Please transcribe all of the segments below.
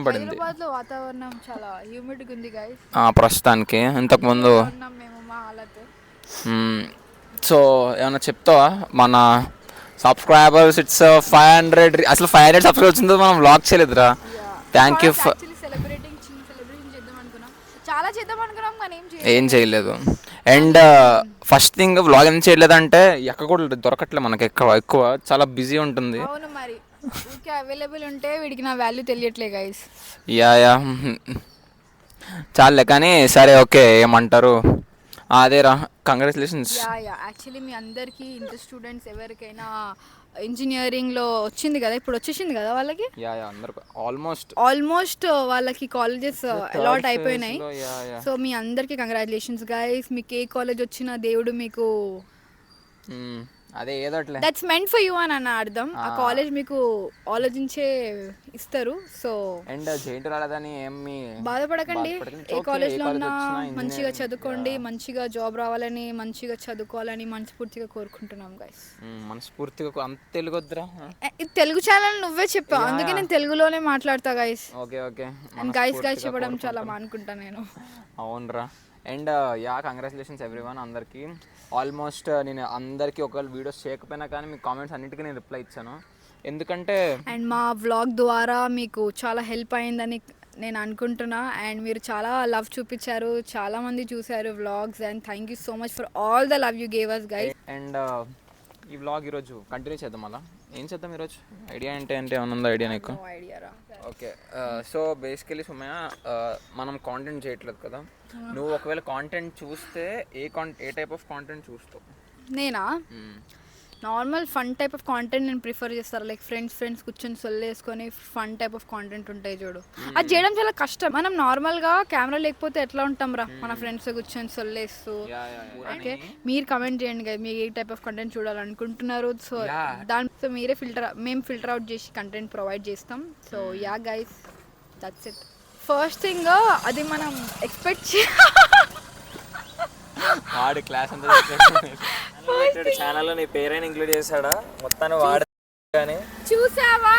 పడింది. హైదరాబాద్లో వాతావరణం చాలా హ్యూమిడ్గా ఉంది గైస్. ప్రస్తుతానికి ఇంతకుముందు. ఉన్నాం మేము మా హాలత్. సో ఏమన్నా చెప్తావా మన సబ్స్క్రైబర్స్? ఇట్స్ 500. అసలు 500 సబ్స్క్రైబర్స్ ఉందో మనం వ్లాగ్ చేయలేదురా. Thank you for celebrating. చిన్న సెలబ్రేషన్ చేద్దాం అనుకున్నాం, చాలా చేద్దాం అనుకున్నాం కానీ ఏం చేయలేదు. అండ్ ఫస్ట్ థింగ్ వ్లాగ్ ఏం చేయలేదంటే ఎక్క కూడా దొరకట్లేదు మనకి. ఎక్కువ చాలా బిజీ ఉంటుంది. అవును మరి, ఊరికే అవైలబుల్ ఉంటే వీడికి నా వాల్యూ తెలియట్లే గైస్. యా చాలే కానీ సరే ఓకే. ఏమంటారు అదేరా, కంగ్రాచులేషన్స్. యాక్చువల్లీ మీ అందరికీ ఇంటర్ స్టూడెంట్స్ ఎవరికైనా ఇంజనీరింగ్లో వచ్చింది కదా, ఇప్పుడు వచ్చేసింది కదా వాళ్ళకి. ఆల్మోస్ట్ వాళ్ళకి కాలేజెస్ అలాట్ అయిపోయినాయి. సో మీ అందరికీ కంగ్రాచులేషన్స్ గైస్. మీకు ఏ కాలేజ్ వచ్చినా దేవుడు మీకు అదే ఏదోట్లే దట్స్ మెంట్ ఫర్ యూ అని అర్థం. ఆ కాలేజ్ మీకు ఆలోచించే ఇస్తారు. సో అండ్ జేంట్ రాలేదని ఏమి బాధపడకండి. ఏ కాలేజ్లో ఉన్నా మంచిగా చదువుకోండి, మంచిగా జాబ్ రావాలని, మంచిగా చదువుకోవాలని మనస్ఫూర్తిగా కోరుకుంటున్నాం గైస్. మనస్ఫూర్తిగా. అంత తెలుగు వద్దురా. ఇది తెలుగు ఛానల్ నువ్వే చెప్పావు, అందుకే నేను తెలుగులోనే మాట్లాడతా గైస్. ఓకే అండ్ గైస్ చెప్పడం చాలా మానుకుంటా నేను. అవునరా. అండ్ కంగ్రాచులేషన్స్ ఎవ్రీవన్ అందరికీ. ఆల్మోస్ట్ నేను అందరికీ ఒకవేళ వీడియోస్ చేయకపోయినా కానీ మీ కామెంట్స్ అన్నిటికీ నేను రిప్లై ఇచ్చాను. ఎందుకంటే అండ్ మా వ్లాగ్ ద్వారా మీకు చాలా హెల్ప్ అయిందని నేను అనుకుంటున్నా. అండ్ మీరు చాలా లవ్ చూపించారు, చాలామంది చూశారు vlogs. And thank you so much for all the love you gave us guys. And ఈ వ్లాగ్ ఈరోజు కంటిన్యూ చేద్దాం. అలా ఏం చేద్దాం ఈరోజు? ఐడియా అంటే ఏమైనా ఉందా ఐడియా నీకు? ఓకే. సో బేసికలీ సుమయ, మనం కాంటెంట్ చేయట్లేదు కదా. నువ్వు ఒకవేళ కాంటెంట్ చూస్తే ఏ టైప్ ఆఫ్ కాంటెంట్ చూస్తావు? నేనా normal fun type of content నేను ప్రిఫర్ చేస్తాను. లైక్ ఫ్రెండ్స్ కూర్చొని సొల్లేసుకొని ఫన్ టైప్ ఆఫ్ కాంటెంట్ ఉంటాయి చూడు, అది చేయడం చాలా కష్టం. మనం నార్మల్గా కెమెరా లేకపోతే ఎట్లా ఉంటాం రా, మన ఫ్రెండ్స్ కూర్చొని సొల్లేస్తూ. ఓకే, మీరు కమెంట్ చేయండి కదా మీరు ఏ టైప్ ఆఫ్ కంటెంట్ చూడాలనుకుంటున్నారు. సో దాంతో మేము ఫిల్టర్ అవుట్ చేసి కంటెంట్ ప్రొవైడ్ చేస్తాం. So yeah guys, that's it. First thing అది మనం ఎక్స్పెక్ట్ వాడు క్లాస్ అంతా ఛానల్లో నీ పేరైనా ఇంక్లూడ్ చేశాడా మొత్తాన్ని వాడు కానీ చూసావా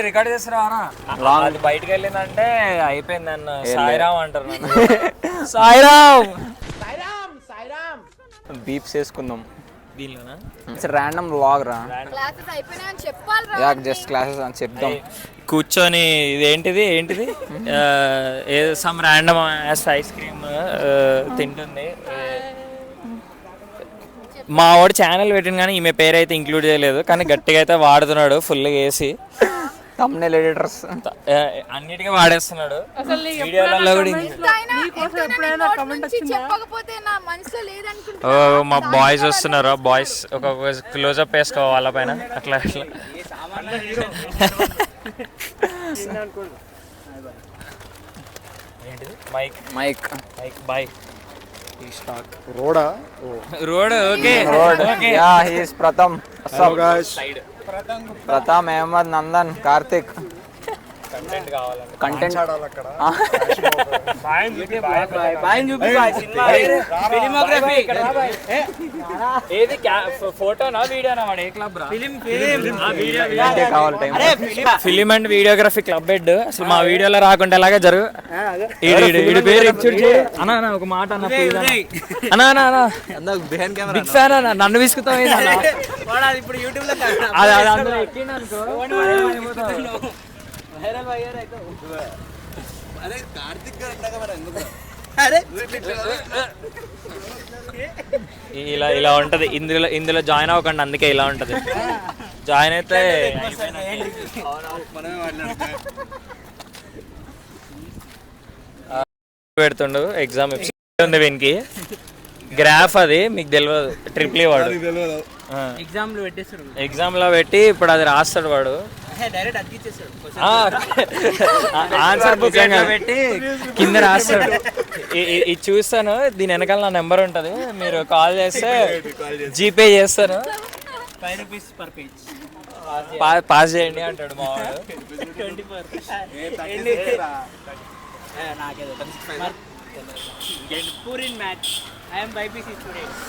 రికార్డ్ చేస్తారా? అది బయటకు వెళ్ళిందంటే అయిపోయింది అన్న. సాయిరామ్ అంటారు. సాయిరామ్ బీప్స్ వేసుకుందాం దీనిలోనా? ర్యాండమ్ వ్లాగ్ రా. క్లాసెస్ అయిపోయినాయని చెప్పాలి. జస్ట్ క్లాసెస్ అని చెప్దాం. కూర్చొని ఏంటిది ఏదో సమ్ ర్యాండమ్ ఐస్ క్రీమ్ తింటుంది. మా వాడు ఛానల్ పెట్టింది కానీ ఈమె పేరు అయితే ఇంక్లూడ్ చేయలేదు, కానీ గట్టిగా అయితే వాడుతున్నాడు ఫుల్గా వేసి. థంబ్నెయిల్ ఎడిటర్స్ అన్నిటికీ వాడేస్తున్నాడు. మా బాయ్స్ వస్తున్నారు. బాయ్స్ ఒక క్లోజప్ వేసుకో వాళ్ళ పైన అట్లా అట్లా. Mic bye. Road okay. Pratham Ahmed Nandan Karthik. Content ఫోటోనా వీడియోనా? వాడు ఏ క్లబ్ రా? Film and videography club head. అసలు మా వీడియోలో రాకుండా ఎలాగా జరుగు. అన్నా ఒక మాట అన్న అన్నా బిగ్ ఫ్యాన్ అన్న. నన్ను విసుకుతావు ఇప్పుడు యూట్యూబ్ లో అందులో ఎక్కిండు అనుకో. ఇలా ఉంటది. ఇందులో జాయిన్ అవ్వకండి, అందుకే ఇలా ఉంటది. జాయిన్ అయితే పెడుతుండు. ఎగ్జామ్ ఉంది వీనికి. గ్రాఫ్ అది మీకు తెలియదు. ట్రిపుల్ వాడు ఎగ్జామ్ లో పెట్టి ఇప్పుడు అది రాస్తాడు వాడు. ఆన్సర్ బుక్ పెట్టి కింద రాస్తాడు. ఇది చూస్తాను. దీని వెనకాల నా నెంబర్ ఉంటుంది, మీరు కాల్ చేస్తే జీపే చేస్తాను. పాస్ చేయండి అంటాడు మా వాడు.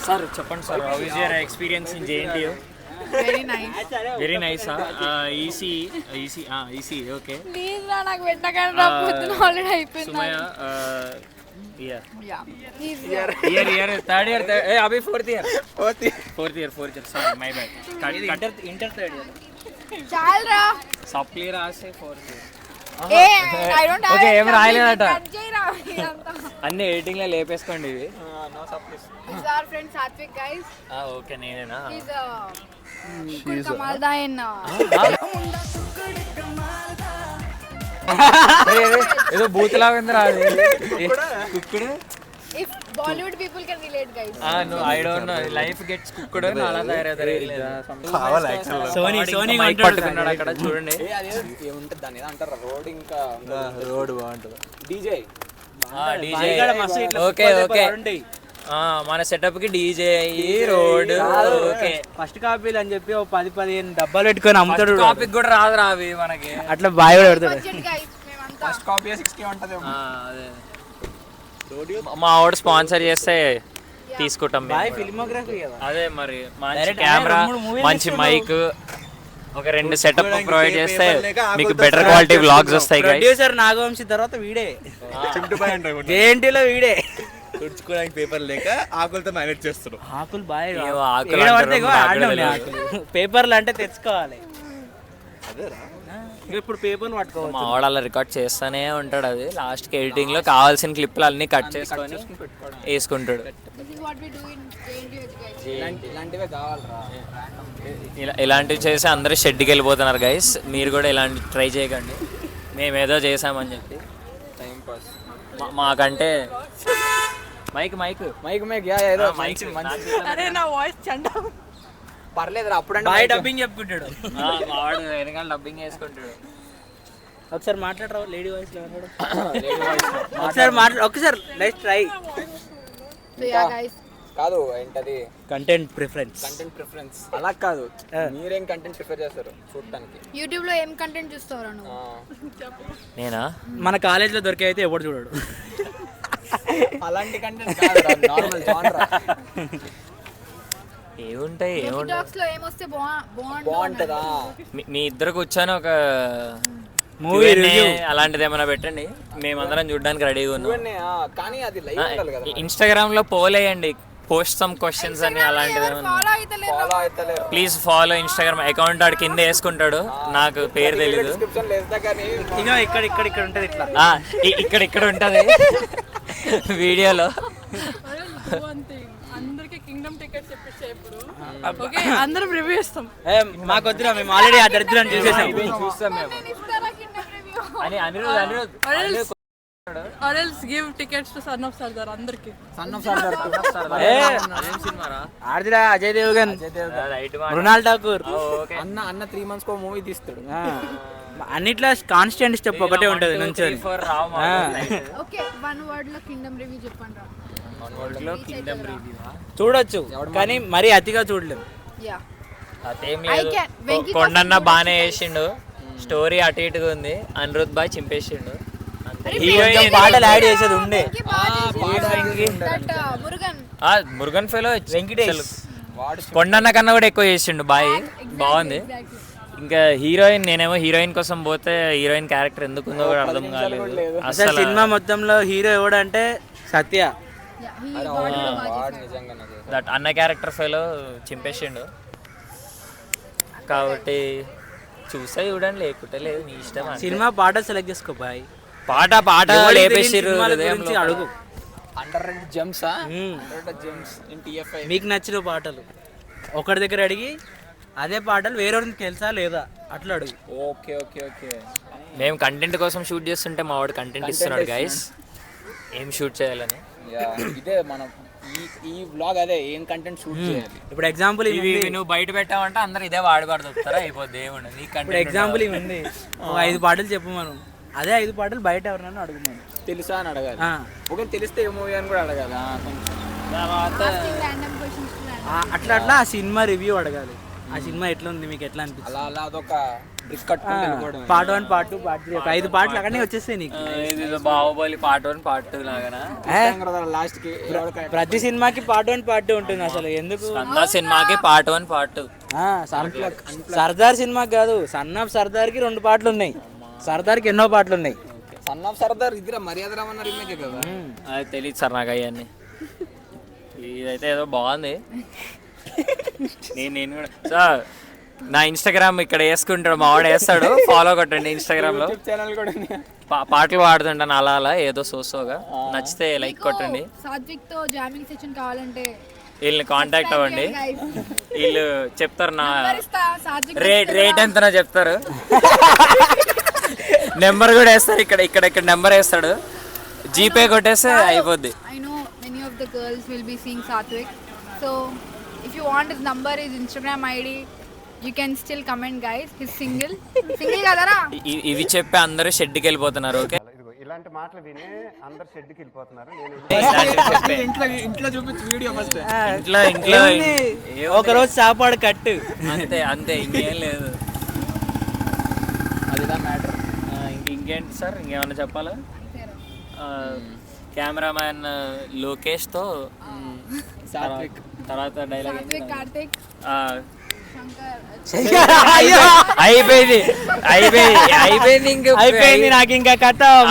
సార్ చెప్పండి sir, how is your experience in JNTU? Very nice. Very nice. Easy okay. Please రా నాకు పెట్టకండి రా, పొద్దున ఆల్రెడీ అయిపోయింది. సుమయ యా ఇయర్ థర్డ్ ఇయర్. అభి fourth year sorry my bad. Inter third year. చాలు రా. సప్లీ రాసే ఫోర్త్ ఇయర్. ఏ ఐ డోంట్ ఓకే, ఏం రాయలేదట. కట్ చేయరా ఇదంతా. అన్ని ఎడిటింగ్ లో లేపేసుకోండి ఇవి. These are friend Satvik guys. Okay నేనేనా? He's Kamalda in ఏదో బూత్ లాగా ఉంది రా అది. కుక్కుడు. if Bollywood people can relate guys. I don't know, life gets కుక్కుడు అని అలా తయారవుతారు. సోనీ మైక్ పట్టుకున్నాడు అక్కడ చూడండి. ఏముంటుంది దాని ఏదో అంటారు రోడ్, ఇంకా రోడ్ బాగుంటుంది. డీజే. ఓకే ఓకే, మన సెటప్ కి డీజే రోడ్. ఓకే, ఫస్ట్ కాపీలు అని చెప్పి 10-15 డబ్బాలు పెట్టుకొని అమ్ముతాడు. టాపిక్ కూడా రాదు రావి మనకి. అట్లా బాయ్ కూడా పెడతాడు. Budget guys మేమంతా. ఫస్ట్ కాపీ 60 ఉంటది. అదే మా వాడు స్పాన్సర్ చేస్తే తీసుకుంటాం మేము. బాయ్ ఫిల్మోగ్రఫీ కదా. అదే మరి మంచి కెమెరా, మంచి మైక్, ఒక 2 సెటప్ ప్రొవైడ్ చేస్తే మీకు బెటర్ క్వాలిటీ వ్లాగ్స్ వస్తాయి guys. ప్రొడ్యూసర్ నాగవంశీ తర్వాత వీడే జేఎన్టీలో వీడే. తుడుచుకోవడానికి పేపర్ లేక ఆకులతో మేనేజ్ చేస్తున్నాం. ఆకులు బాయ్ ఏవో ఆకులు అంటారు, పేపర్లు అంటే తెచ్చుకోవాలి. ఇప్పుడు పేపర్లు పట్టుకోవాలి. మా వాడు అలా రికార్డ్ చేస్తానే ఉంటాడు. అది లాస్ట్ కి ఎడిటింగ్ లో కావాల్సిన క్లిప్లు అన్ని కట్ చేసుకొని వేసుకుంటాడు. This is what we do in JNTH guys. ఇలాంటివే కావాలరా. ఇలాంటివి చేసి అందరూ షెడ్కి వెళ్ళిపోతున్నారు గైస్. మీరు కూడా ఇలాంటి ట్రై చేయకండి. మేమేదో చేసామని చెప్పి టైం పాస్. మాకంటే మైక్ యా ఏదో మైక్ అరే నా వాయిస్ చండ. పర్లేదురా. అప్పుడంటే బాయ్ డబ్బింగ్ చెప్పుకుంటాడు. మా వాడు వెనకాల డబ్బింగ్ వేసుకుంటాడు. ఒకసారి మాట్లాడరావు లేడీ వాయిస్ లో. ఒకసారి let's try. So yeah guys. కాదు ఏంటది కంటెంట్ ప్రిఫరెన్స్. కంటెంట్ ప్రిఫరెన్స్ అలా కాదు. మీరేం కంటెంట్ ప్రిఫర్ చేస్తారు చూడటానికి? YouTube లో ఏం కంటెంట్ చూస్తావురా నువ్వు? నేనా? మన కాలేజ్ లో దొరికే అయితే ఎవడు చూడడు. అలాంటి కంటెంట్ కాదు, నార్మల్ జానరా. ఏముంటాయి టాక్స్ లో ఏమొస్తే బాగుంటదా? మీ ఇద్దరు కూర్చొని ఒక మూవీ రివ్యూ అలాంటిది ఏమైనా పెట్టండి, మేమందరం చూడడానికి రెడీగా ఉన్నాం. కానీ అది లైవ్ ఉండాలి కదా. ఇన్స్టాగ్రామ్ లో పోల్ వేయండి, పోస్ట్ సమ్ క్వశ్చన్స్ అని అలాంటిది ఏమైనా. ఫాలో అయితలేరు. ప్లీజ్ ఫాలో ఇన్స్టాగ్రామ్ అకౌంట్ ఆడు కింద వేసుకుంటాడు, నాకు పేరు తెలీదు. డిస్క్రిప్షన్ లేస్తా కానీ ఇగో ఇక్కడ ఉంటది ఇట్లా. ఇక్కడ ఉంటది వీడియోలో. అందరికి కింగ్డమ్ టికెట్స్ ఇప్పించే ఇప్పుడు ఓకే అందరం రివ్యూ ఇస్తాం. మాకు వద్దురా, మేము ఆల్రెడీ ఆ దరిద్రం చూసేసాం. చూస్తాం మేము అని Anirudh or else give tickets to son of Sardar అందరికి. ఆడిదిరా అజయ్ దేవగన్, మృణాల్ ఠాకూర్. అన్న 3 months కో మూవీ తీస్తాడు. అన్నిట్లో కాన్స్టెంట్ స్టెప్ ఒకటే ఉంటది నుంచి. ఓకే వన్ వర్డ్ లో కింగ్డమ్ రివ్యూ చెప్పండి రా. చూడొచ్చు కానీ మరీ అతిగా చూడలేము. యా అదేం లేదు, కొండన్న బానే వేసిండు, స్టోరీ అటు ఇటుగా ఉంది, అనిరుద్ బాయ్ చింపేసిండు. హీరోయిన్ పాటలు యాడ్ చేసేది ఉండే. మురుగన్ ఫెలో వెంకటేష్ కొండన్న కన్నా కూడా ఎక్కువ చేసిండు బాయ్, బాగుంది. ఇంకా హీరోయిన్, నేనేమో హీరోయిన్ కోసం పోతే హీరోయిన్ క్యారెక్టర్ ఎందుకు ఉందో కూడా అర్థం కాలేదు అసలు. సినిమా మొత్తంలో హీరో ఎవడంటే సత్య. దట్ అన్న క్యారెక్టర్ ఫెలో చింపేసిండు. కాబట్టి చూసా చూడండి, లేకుంటే లేదు, నీ ఇష్టం. సినిమా పాట సెలెక్ట్ చేసుకో బాయ్. పాట లేపేసిర్రు అడుగు. Underrated gems in TFI. మీకు నచ్చిన పాటలు ఒకరి దగ్గర అడిగి అదే పాటలు వేరే తెలుసా లేదా అట్లా అడుగు. Okay okay okay. మేము కంటెంట్ కోసం షూట్ చేస్తుంటే మా వాడు కంటెంట్ ఇస్తున్నాడు గైస్, ఏం షూట్ చేయాలని. ఇదే మనం ఈ వ్లాగ్ అదే ఏం కంటెంట్ షూట్ చేయాలి. ఇప్పుడు ఎగ్జాంపుల్ ఇవి నువ్వు బయట పెట్టావంటే అందరు ఇదే వాడి చెప్తారా, అయిపోద్ది ఏముండదు. ఇప్పుడు ఎగ్జాంపుల్ ఇవి ఉంది, ఒక 5 పాటలు చెప్పు, మనం అదే 5 పాటలు బయట ఎవరన్నా అడుగు, మనం తెలుసా అని అడగాలి. ఒకవేళ తెలిస్తే ఏ మూవీ అని కూడా అడగాలి. అట్లా ఆ సినిమా రివ్యూ అడగాలి. ఆ సినిమా ఎట్లా ఉంది, మీకు ఎట్లా అనిపిస్తుంది, అలా అదొక బ్రిక్ కట్టుకోవడం. పార్ట్ 1 పార్ట్ 2 పార్ట్ 3 ఒక 5 పాటలు అక్కడనే వచ్చేస్తాయి నీకు. Baahubali part 1 part 2 లాగానా? లాస్ట్ కి ప్రతి సినిమాకి పార్ట్ 1 పార్ట్ 2 ఉంటుంది. అసలు ఎందుకు సినిమాకి పార్ట్ 1 పార్ట్ 2 సర్దార్ సినిమాకి కాదు, సన్ ఆఫ్ సర్దార్కి 2 పాటలు ఉన్నాయి, సర్దార్కి ఎన్నో పాటలు ఉన్నాయి. సన్ ఆఫ్ సర్దార్ ఇదిరా మర్యాద రామన్న రీమేక్ కదా. అది తెలియదు సార్ నాకు అవన్నీ. ఇదైతే ఏదో బాగుంది. నేను కూడా సార్ నా ఇన్స్టాగ్రామ్ ఇక్కడ వేసుకుంటాడు, మా వాడు వేస్తాడు, ఫాలో కొట్టండి ఇన్స్టాగ్రామ్లో. ఛానల్ కూడా ఉంది. పాటలు పాడుతుంటాను అలా అలా ఏదో సోగా, నచ్చితే లైక్ కొట్టండి. సాత్విక్ తో జామింగ్ సెషన్ కావాలంటే వీళ్ళని కాంటాక్ట్ అవ్వండి, వీళ్ళు చెప్తారు నా సాత్విక్ రేట్ ఎంతనో చెప్తారు. నెంబర్ కూడా వేస్తారు, ఇక్కడ నెంబర్ వేస్తాడు, జీపే కొట్టేస్తే అయిపోద్ది. I know many of the girls will be seeing Satvik. So if you want his number, his Instagram ID, you can still comment guys. He's single. Single kadara? ఇవి చెప్పి అందరూ షెడ్కి వెళ్ళిపోతున్నారు. ఓకే, ఇలాంటి మాటలు విని అందరు షెడ్కి వెళ్ళిపోతున్నారు. ఇంట్లో చూపించి వీడియో ఫస్ట్. ఇంట్లో ఒకరోజు సాపాడు కట్టు, అంతే ఇంకేం లేదు. అదిదా మ్యాటర్. ఇంకేంటి సార్, ఇంకేమన్నా చెప్పాలా? కెమెరామ్యాన్ లోకేష్తో సాత్విక్ తర్వాత డైలాగ్ Satvik, Karthik, Shankar. అయిపోయింది అయిపోయింది నాకు ఇంకా కథం.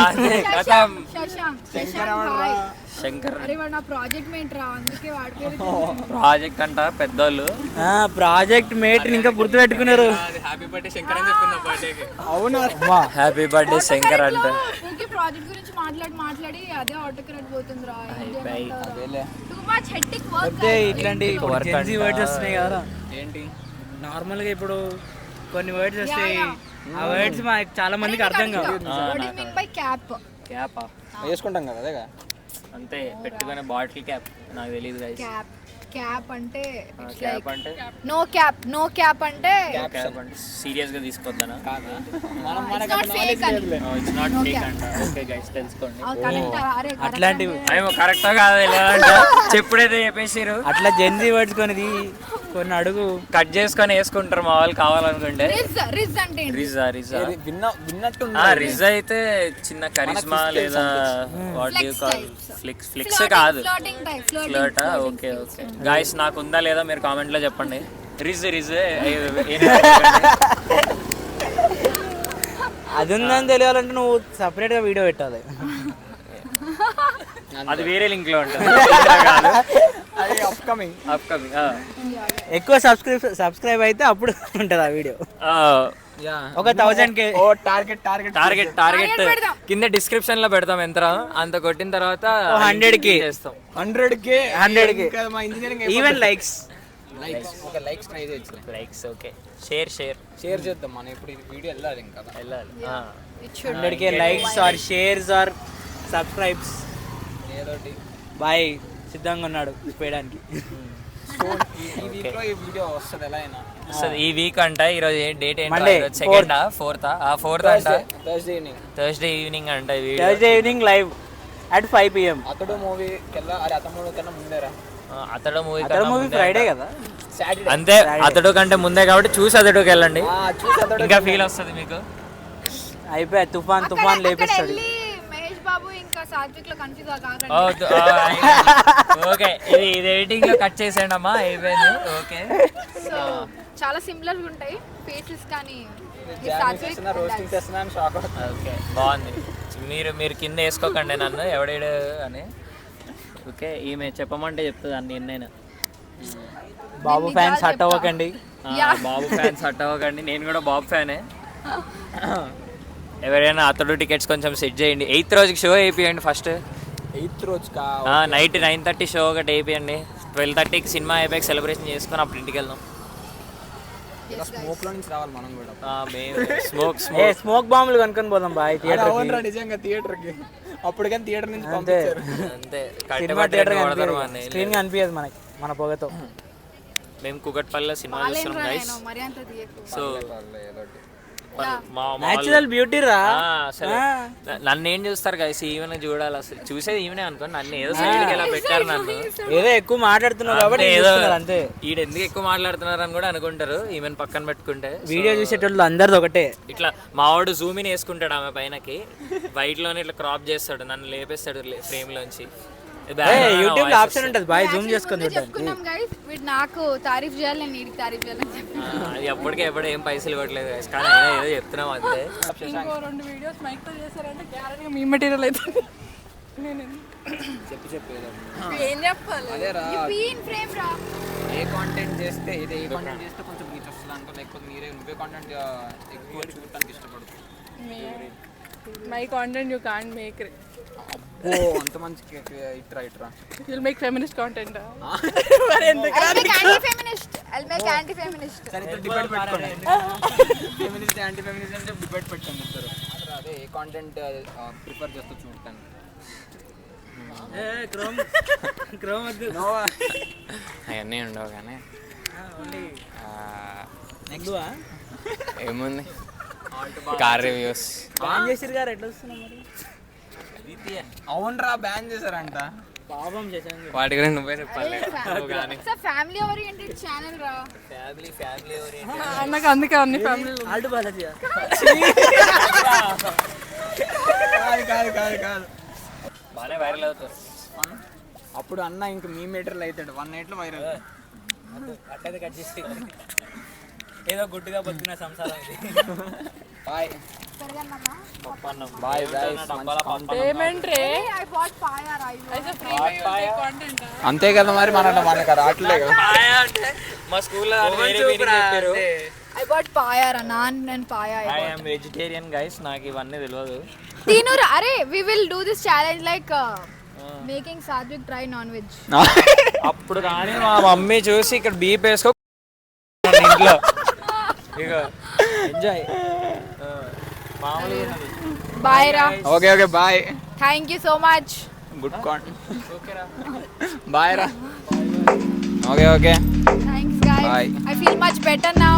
Shashank. Hi. శంకర్ అరే వాడు నా ప్రాజెక్ట్ మేట్ రా, అందుకే వాడి పేరు ప్రాజెక్ట్ అంట పెద్దోళ్ళు. ప్రాజెక్ట్ మేట్ ఇంకా గుర్తు పెట్టుకున్నారు. హ్యాపీ బర్త్డే శంకర్ అని చెప్తున్నా బర్త్డేకి. అవునా, హ్యాపీ బర్త్డే శంకర్ అంట. ఊరికే ప్రాజెక్ట్ గురించి మాట్లాడి అదే ఆటో క్రెడిట్ పోతుంది రా. అదేలే. Too much hectic work. అంటే ఇట్లాంటి జెన్జీ వర్డ్స్ వస్తున్నాయి కదా ఏంటి నార్మల్గా, ఇప్పుడు కొన్ని వర్డ్స్ వస్తాయి, ఆ వర్డ్స్ మాకు చాలా మందికి అర్థం కావు. What do you mean by cap? క్యాపా వేసుకుంటాం కదా అదేగా. అంతే పెట్టుకునే బాటిల్ క్యాప్, నాకు తెలియదు గైస్. క్యాప్ అంటే క్యాప్ అంటే నో క్యాప్ అంటే క్యాప్ అంటే సీరియస్ గా తీసుకోవద్దనా? it's not fake అని. ఇట్స్ నాట్ ఫేక్ అంట. ఓకే గైస్ తెలుసుకోండి. Correct ఆ? అరే అట్లాంటివి అయ్యో కరెక్టా కాదు చెప్పుడైతే చెప్పేసారు. అట్లా జెన్జీ వర్డ్స్ కొన్ని అడుగు కట్ చేసుకొని వేసుకుంటారు మా వాళ్ళు కావాలనుకుంటే. రిజ్ అంటే ఏంటి? రిజా విన్నట్టు రిజా అయితే చిన్న కరిష్మా లేదా వాట్ యూ కాల్ ఫ్లిక్స్ కాదు, ఫ్లర్టా. ఓకే గాయస్ నాకు ఉందా లేదా మీరు కామెంట్ లో చెప్పండి. రిజ్ అది ఉందని తెలియాలంటే నువ్వు సపరేట్ గా వీడియో పెట్టాలి. అది వేరే లింక్ లో ఉంటుంది. అప్కమింగ్ ఎక్కువ సబ్స్క్రైబ్ అయితే అప్పుడు ఉంటుంది ఆ వీడియో. ఒక 1000K టార్గెట్ కింద డిస్క్రిప్షన్ లో పెడతాం. ఎంత అంత కొట్టిన తర్వాత 100K చేస్తాం. 100K మా engineering even likes likes try చేయొచ్చు. లైక్స్ ఓకే షేర్ చేద్దాం. మనం ఇప్పుడు ఈ వీడియో వెళ్ళాలి ఇంకా. 100K likes or shares or subscribes ఏదోటి బాయ్ సిద్ధంగా ఉన్నాడు చేయడానికి. ఈ వీక్ లో ఈ వీడియో వస్తుంది ఎలా అయినా. ఈ వీక్ అంట. ఈరోజు డేట్ ఏంటి? Monday, 2nd, 4th అంట. థర్స్డే ఈవినింగ్ అంట. Thursday evening live at 5 PM. అతడు మూవీ కెళ్ళా. అరే అతడు మూవీ కన్నా ముందేరా. అతడు మూవీ ఫ్రైడే కదా, సాటర్డే. అంతే అతడు కంటే ముందే కాబట్టి చూసి అతడుకి వెళ్ళండి, ఇంకా ఫీల్ వస్తుంది మీకు. అయిపోయా తుఫాన్ లేపిస్తాడు. మహేష్ బాబు ఇంకా సాత్విక్ లో కన్ఫ్యూజ్ కాకండి. ఓకే ఇది ఎడిటింగ్ లో కట్ చేసేయండి అమ్మా, అయిపోయింది. ఓకే సో చాలా సిమిలర్ గా ఉంటాయి ఫేసెస్, కానీ రోస్టింగ్ చేస్తున్నాను షాక్ అవుతుంది. ఓకే బాగుంది. మీరు కింద వేసుకోకండి నన్ను ఎవడేడు అని. ఓకే ఈమె చెప్పమంటే చెప్తుంది అన్ని ఎన్నైనా. బాబు ఫ్యాన్స్ హట్ అవ్వకండి. బాబు ఫ్యాన్స్ హట్ అవ్వకండి, నేను కూడా బాబు ఫ్యానే. ఎవరైనా అతడు టికెట్స్ కొంచెం సెట్ చేయండి. 8th రోజుకి షో వేపియండి. ఫస్ట్ 8th రోజు నైట్ 9:30 షో ఒకటి వేపియండి. 12:30కి సినిమా అయిపోయి సెలబ్రేషన్ చేసుకొని అప్పుడు ఇంటికి వెళ్దాం. స్మోక్ లో నుంచి రావాలి మనం కూడా. స్మోక్ బాంబులు కనుక్కొని పోదాం బాయ్ థియేటర్. నిజంగా థియేటర్ కి అప్పుడు కానీ థియేటర్ నుంచి అంతే సినిమా థియేటర్ స్క్రీన్ కనిపించదు మనకి మన పొగతో. మేము కుకట్పల్లిలో సినిమా చూస్తున్నాం గైస్. మరి అంత తీయకు. సో నేచురల్ బ్యూటీ రా. నన్ను ఏం చూస్తారు గైస్, ఈవెన్ చూడాలి. అసలు చూసేది ఈవెనే అనుకోండి. నన్ను ఏదో సైడ్కి ఎలా పెట్టారు నన్ను. ఏదో ఎక్కువ మాట్లాడుతున్నావు కాబట్టి ఏదో అంతే. ఈడ ఎందుకు ఎక్కువ మాట్లాడుతున్నారు అని కూడా అనుకుంటారు ఈవెన్ పక్కన పెట్టుకుంటే. వీడియో చూసేటోళ్ళు అందరిది ఒకటే. ఇట్లా మావాడు జూమ్ ఇన్ వేసుకుంటాడు ఆమె పైనకి, వైట్ లోనే ఇట్లా క్రాప్ చేస్తాడు, నన్ను లేపేస్తాడు ఫ్రేమ్ లోంచి. యూట్యూబ్ లో ఆప్షన్ ఉంటుంది బాయ్ జూమ్ చేసుకొని చూడండి. చెప్పుకున్నాం గైస్, వీడు నాకు తారీఫ్ చేయాలి, నేను వీడికి తారీఫ్ చేయాలని చెప్పి. అది అప్పటికే ఎప్పుడు ఏం పైసలు ఇవ్వట్లేదు guys. కానీ అయినా ఏదో చెప్తున్నాం అంతే. ఇంకో 2 వీడియోస్ మైక్ తో చేశారంటే గ్యారెంటీగా మీ మెటీరియల్ అవుతుంది. నేను ఏం చెప్పాలి? అదేరా Be in frame రా. ఏ కాంటెంట్ చేస్తే కొంచెం రీచ్ వస్తుంది అంట, లేకపోతే నువ్వే కాంటెంట్ ఎక్కువ చూడటానికి ఇష్టపడుతుంది. My content you can't make అబ్బో అంత మంచి ఇట్రా you'll make feminist content. I'll make anti-feminist. సరే ఇద్దరు డిబేట్ పెట్టుకోండి. ఫెమినిస్ట్ యాంటీ ఫెమినిస్ట్ అంటే డిబేట్ పెట్టుకోండి ఇద్దరు. అదే ఏ కాంటెంట్ ప్రిఫర్ చేస్తూ చూడటానికి. క్రోమ్ వద్దు. అవన్నీ ఉండవు కానీ ఏముంది కార్ రివ్యూస్ బ్యాన్ చేసిరు గారు ఎట్లా వస్తున్నాం మరి? అవునరా బ్యాన్ చేశారంట. పాపం చేశాను. వాటి గురించి నువ్వే చెప్పాలి. కానీ It's a family oriented channel రా. నాకు అందుకే అన్ని ఫ్యామిలీ ఆల్టు బాలాజీ కాదు బాగానే వైరల్ అవుతుంది. అప్పుడు అన్న ఇంక మీ మీటర్లు అవుతాడు 1 night లో వైరల్. అట్లయితే కట్ చేసి ఏదో గుడ్డుగా బతికిన సంసారం ఇది. బాయ్ బాయ్ పేమెంట్ రే I bought fire. అయితే ఫ్రీ కాంటెంట్. అంతే కదా మరి మనకు రావట్లే కదా. మా స్కూల్లో చెప్పారు. I bought fire అన్న, నేను పాయ. ఐ యామ్ వెజిటేరియన్ గైస్, నాకు ఇవన్నీ తెలియదు. తినురా. అరే we will do this challenge like making Satvik try non-veg. అప్పుడు కానీ మా మమ్మీ చూసి ఇక్కడ బీప్ వేసుకో ఇంట్లో ఇక ఎంజాయ్ మామూలుగా. Bye రా. Okay bye. Thank you so much. Good content. Bye రా. Okay Thanks guys. Bye. I feel much better now.